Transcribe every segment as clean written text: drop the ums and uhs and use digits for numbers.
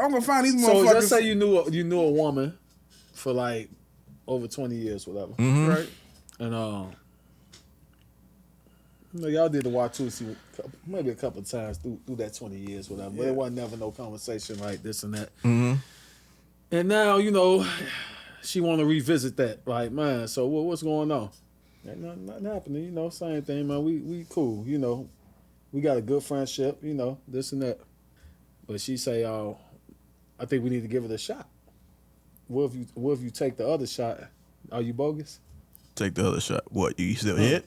I'm gonna find these motherfuckers. So let's say you knew a woman for like over 20 years, whatever, right? And y'all did the Watusi maybe a couple of times through that 20 years, whatever. But it wasn't never no conversation like this and that. Mm-hmm. And now she want to revisit that. Like, man, so what's going on? Ain't nothing happening. Same thing, man. We cool. We got a good friendship. This and that. But she say, I think we need to give it a shot. What if you take the other shot? Are you bogus? Take the other shot. What? You still hit?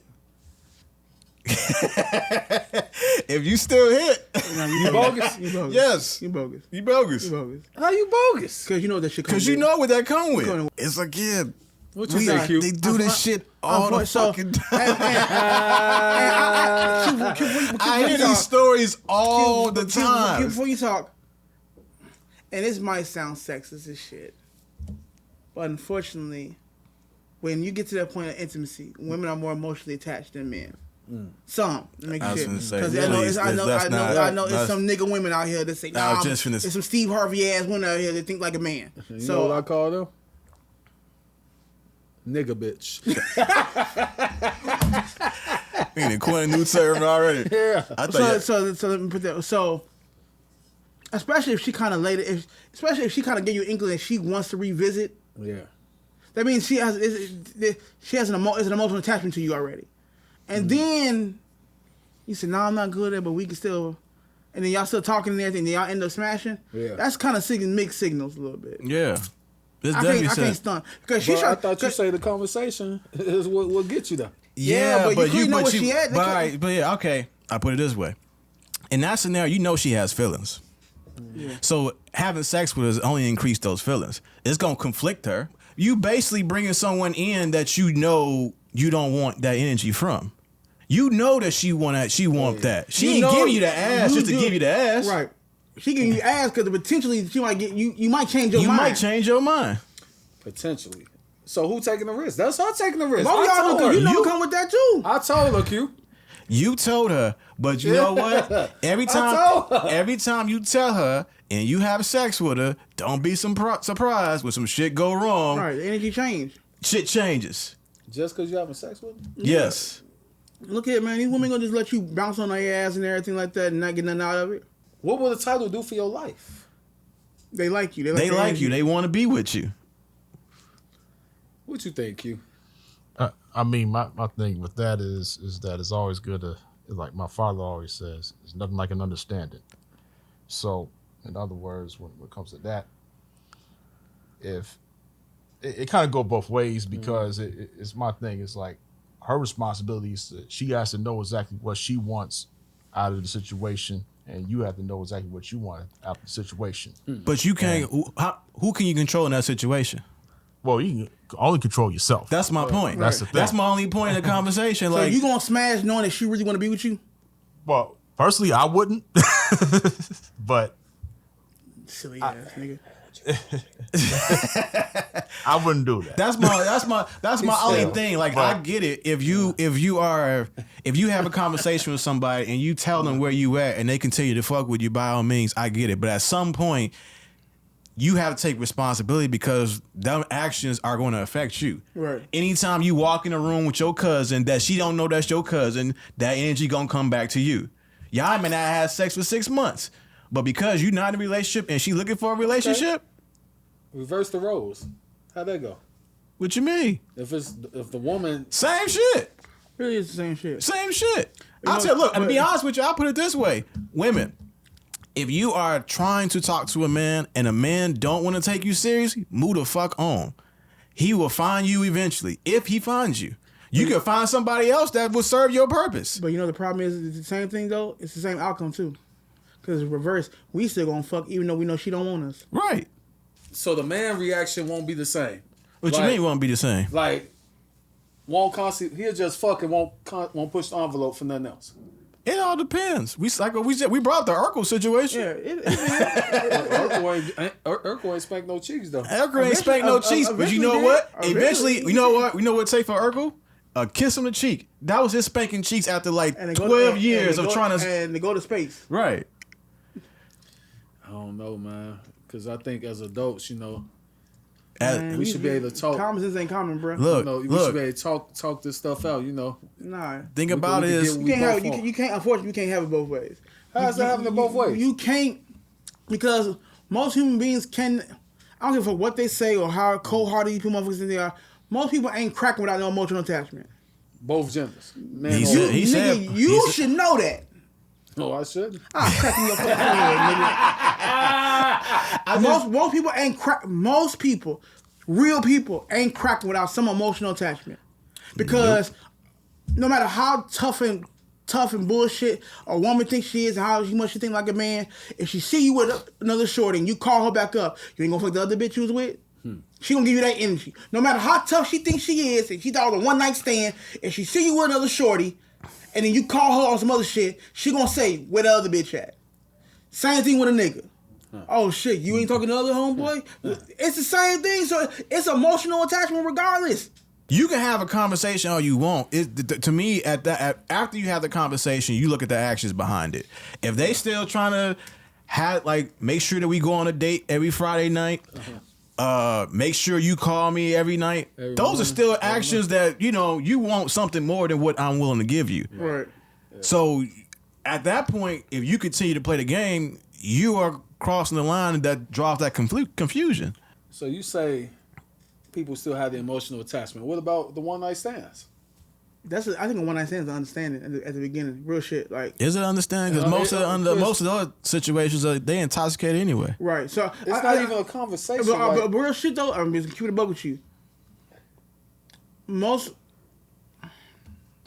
If you still hit, you bogus? You bogus. Yes. You bogus. You bogus. You bogus. How you bogus? Because you know that shit comes Because you know what that come with. It's like, yeah. What you think, Q? They do this shit all the fucking time. I hear these stories all the time. Before you talk, and this might sound sexist as shit, but unfortunately, when you get to that point of intimacy, women are more emotionally attached than men. Some, make I was shit. gonna say, Because really, I know there's some nigga women out here that say, nah, there's some Steve Harvey ass women out here that think like a man. You know what I call them? Nigga bitch. We ain't coined a new term already. Yeah. So let me put that. So, especially if she kind of especially if she kind of gave you an inkling that she wants to revisit. Yeah. That means she has an emotional attachment to you already. And then you said, "No, I'm not good at it, but we can still." And then y'all still talking and everything. Then y'all end up smashing. Yeah. That's kind of mixed signals a little bit. Yeah. I can't stunt because I thought you say the conversation is what get you there. Yeah, but you know what she had. But yeah, okay. I put it this way: in that scenario, she has feelings. Yeah. So having sex with her is only increase those feelings. It's gonna conflict her. You basically bringing someone in that you don't want that energy from. You know that she want that. She ain't giving you the ass just to give you the ass. Right. She giving you ass because potentially she might get you. You might change your mind. You might change your mind. Potentially. So who taking the risk? That's her taking the risk. Both y'all do. You know come with that too. I told her, Q. You told her, but you know what? Every time you tell her and you have sex with her, don't be surprised when some shit go wrong. Right. The energy change. Shit changes. Just because you having sex with her? Yes. Look here, man. These women gonna just let you bounce on their ass and everything like that and not get nothing out of it. What will the title do for your life? They like you. They like you. They want to be with you. What you think, Q? I mean, my thing with that is that it's always good to, like my father always says, it's nothing like an understanding. So, in other words, when it comes to that, if it kind of go both ways because it's my thing. It's like her responsibility is she has to know exactly what she wants out of the situation, and you have to know exactly what you want out of the situation. But you can't. Who can you control in that situation? Well, you can only control yourself. That's my point. Right. That's the thing. That's my only point in the conversation. So you gonna smash knowing that she really want to be with you? Well, personally, I wouldn't. But silly ass nigga. I wouldn't do that. That's my only thing. Like, I get it. If you have a conversation with somebody and you tell them where you at and they continue to fuck with you, by all means, I get it. But at some point, you have to take responsibility because them actions are going to affect you. Right. Anytime you walk in a room with your cousin that she don't know that's your cousin, that energy gonna come back to you. Y'all may not have sex for 6 months, but because you're not in a relationship and she looking for a relationship, reverse the roles. How'd that go? What you mean? If the woman same shit. Really, it's the same shit. Same shit. I said, look, to be honest with you, I'll put it this way: women, if you are trying to talk to a man and a man don't want to take you serious, move the fuck on. He will find you eventually. If he finds you, you can find somebody else that will serve your purpose. But you know the problem is it's the same thing though. It's the same outcome too. Because reverse, we still gonna fuck even though we know she don't want us. Right. So the man reaction won't be the same. What you mean won't be the same? Like, won't constantly, he'll just fucking won't push the envelope for nothing else. It all depends. We brought the Urkel situation. Yeah, Urkel ain't spank no cheeks though. Urkel ain't spank no cheeks, but you know what? Eventually, you know what? We know what it take for Urkel? A kiss on the cheek. That was his spanking cheeks after like 12 years of trying to. And to go to space. Right. I don't know, man. because I think as adults, Man, we should be able to talk. Common sense ain't common, bro. Look, We should be able to talk this stuff out. Nah. Thing about it is, You can't. Unfortunately, you can't have it both ways. How's that having it both ways? You can't, because most human beings can. I don't give a fuck what they say or how cold-hearted you people motherfuckers think they are. Most people ain't cracking without no emotional attachment. Both genders. Man, He or said- woman. he said- You should know that. No, I shouldn't. I'm cracking your fucking head, nigga. Most people ain't crack. Most people, real people, ain't cracking without some emotional attachment. Because no matter how tough and bullshit a woman thinks she is and how much she think like a man, if she see you with another shorty and you call her back up, you ain't gonna fuck the other bitch you was with? She gonna give you that energy. No matter how tough she thinks she is, and she thought it was a one-night stand, if she see you with another shorty, and then you call her on some other shit, she gonna say, where the other bitch at? Same thing with a nigga. Oh shit, you ain't talking to the other homeboy? It's the same thing, so it's emotional attachment regardless. you can have a conversation all you want. To me, after you have the conversation, you look at the actions behind it. If they still trying to make sure that we go on a date every Friday night, make sure you call me every night. Those are still actions that you want something more than what I'm willing to give you. Right. So at that point, if you continue to play the game, you are crossing the line that draws that confusion. So you say people still have the emotional attachment. What about the one night stands? I think a one night stand is understanding at the beginning. Real shit. Like, Is it understanding? Because most of the other situations they intoxicated anyway. right. So It's not even a conversation. But real shit though, I'm just keep it a bug with you.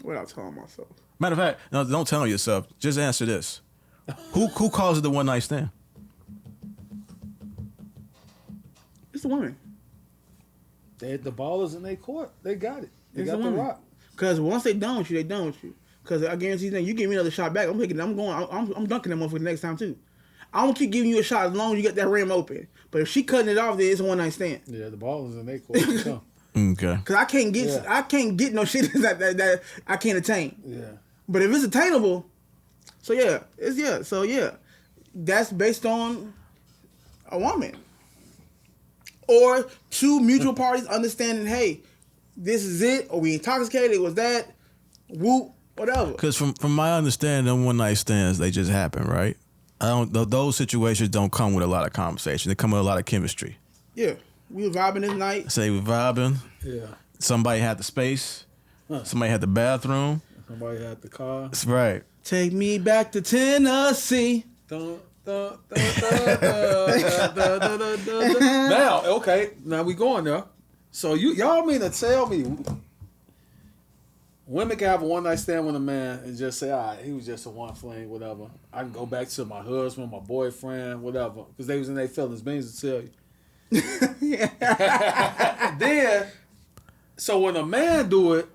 What I'm telling myself. Matter of fact, no, don't tell yourself. Just answer this: Who calls it the one night stand? It's the women. They the ballers in their court. They got it. They It's got the the women. rock. Because once they done with you, they done with you. Because I guarantee you give me another shot back, I'm dunking that motherfucker next time too. I'm gonna keep giving you a shot as long as you get that rim open. But if she cutting it off, then it's a one night stand. Yeah, the ballers in their court. So, Okay. Because I can't get no shit that I can't attain. yeah. But if it's attainable, that's based on a woman or two mutual parties understanding. Hey, this is it, or we intoxicated. It was that, whoop, whatever. Because from my understanding, them one night stands they just happen, right? Those situations don't come with a lot of conversation. They come with a lot of chemistry. Yeah, we were vibing this night. Say we vibing. Yeah. Somebody had the space. Somebody had the bathroom. Somebody had the car. That's right. Take me back to Tennessee. Now, okay. Now we going there. So y'all mean to tell me women can have a one night stand with a man and just say, all right, he was just a one fling, whatever. I can go back to my husband, my boyfriend, whatever, because they was in their feelings. Means to tell you. Then, so when a man do it,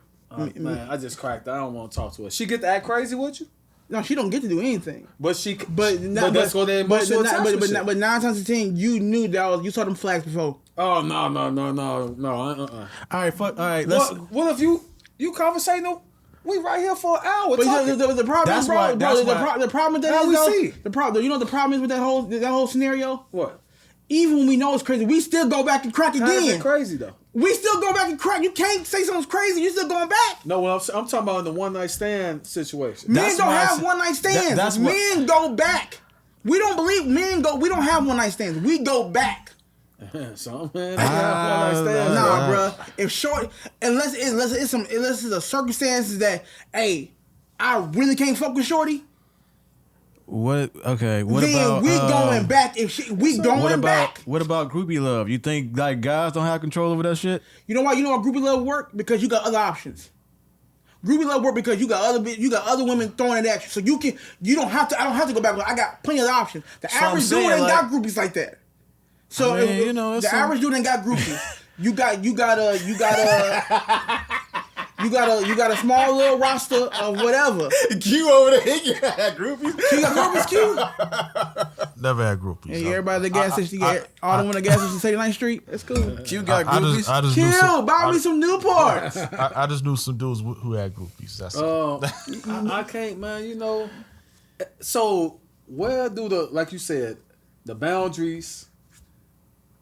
man, I just cracked. I don't want to talk to her. She get to act crazy with you, No, she don't get to do anything. but that's what they emotional attachment shit. But 9 times out of 10, you knew that you saw them flags before. Oh no. All right, fuck. All right, What if you conversating? We right here for an hour. But talking. the problem That's is, bro, why- that's the why- problem with that How is, we though, see? the problem. You know what the problem is with that whole scenario? What? Even when we know it's crazy, we still go back and crack How is again. it crazy though? We still go back and crack. You can't say something's crazy. You still going back. No, I'm talking about in the one night stand situation. Men That's don't why I have said- one night stands. that's what- Men go back. We don't believe men go. We don't have one night stands. We go back. Some man, they have one night stands. Nah, bruh. If short, unless it's a circumstances that, hey, I really can't fuck with shorty. What? Okay. What then about we going back? If we going back. What about groupie love? You think like guys don't have control over that shit? You know why? You know why groupie love work? Because you got other options. Groupie love work because you got other women throwing it at you, so you don't have to. I don't have to go back. I got plenty of options. The So I'm average dude saying, ain't like- got groupies like that. So I mean, the it's average dude ain't got groupies. You got a small little roster of whatever. Q over there, you got groupies. You got groupies, Q. Never had groupies. Hey, everybody at the gas station, all the one at the gas station, 39th Street. That's cool. Q got I groupies. just knew Chill, buy me some Newports. I just knew some dudes who had groupies. That's it. I can't, man. You know. So where do like you said, the boundaries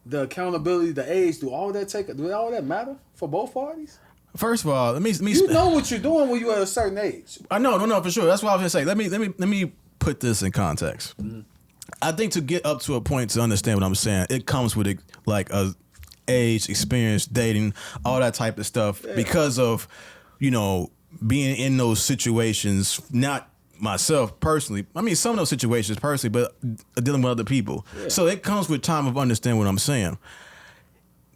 the accountability, the age, do all that matter for both parties? First of all, let me. You know what you're doing when you're at a certain age. I know, no, for sure. That's what I was gonna say. Let me put this in context. Mm-hmm. I think to get up to a point to understand what I'm saying, it comes with like a age, experience, dating, all that type of stuff. Yeah. Because of, being in those situations, not myself personally. I mean, some of those situations personally, but dealing with other people. Yeah. So it comes with time of understanding what I'm saying.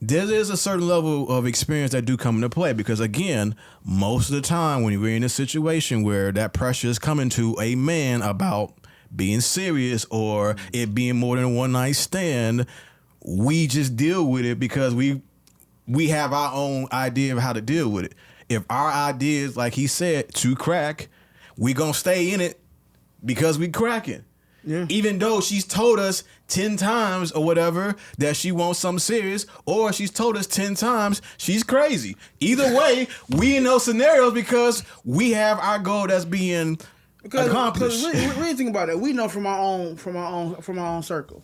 There is a certain level of experience that do come into play because, again, most of the time when we're in a situation where that pressure is coming to a man about being serious or it being more than a one-night stand, we just deal with it because we have our own idea of how to deal with it. If our idea is, like he said, to crack, we gonna stay in it because we cracking. Yeah. Even though she's told us 10 times or whatever that she wants something serious, or she's told us 10 times she's crazy. Either way, we in those scenarios because we have our goal that's being accomplished. Because really think about it. We know from our own circle.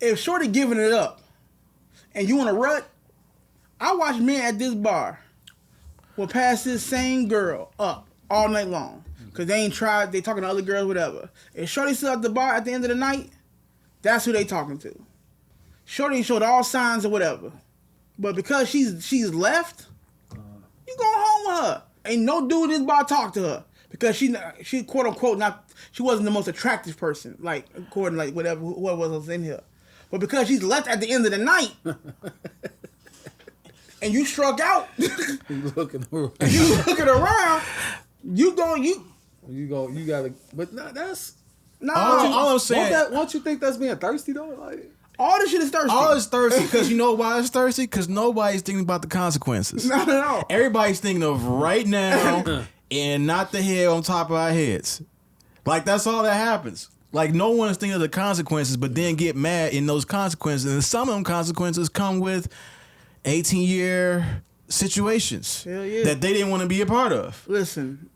If Shorty giving it up and you in a rut, I watch men at this bar will pass this same girl up all night long. Because they ain't tried, they talking to other girls, whatever. If Shorty still at the bar at the end of the night, that's who they talking to. Shorty showed all signs or whatever. But because she's left, you go home with her. Ain't no dude in this bar talk to her. Because she quote unquote she wasn't the most attractive person, like according like whoever was in here. But because she's left at the end of the night and you struck out, you looking around, you gotta, but no, that's all I'm saying. Won't you think that's being thirsty though? Like, all this shit is thirsty. All is thirsty because you know why it's thirsty? Because nobody's thinking about the consequences. Not at all. Everybody's thinking of right now and not the head on top of our heads. Like that's all that happens. Like no one is thinking of the consequences, but then get mad in those consequences. And some of them consequences come with 18-year situations that they didn't want to be a part of. Listen,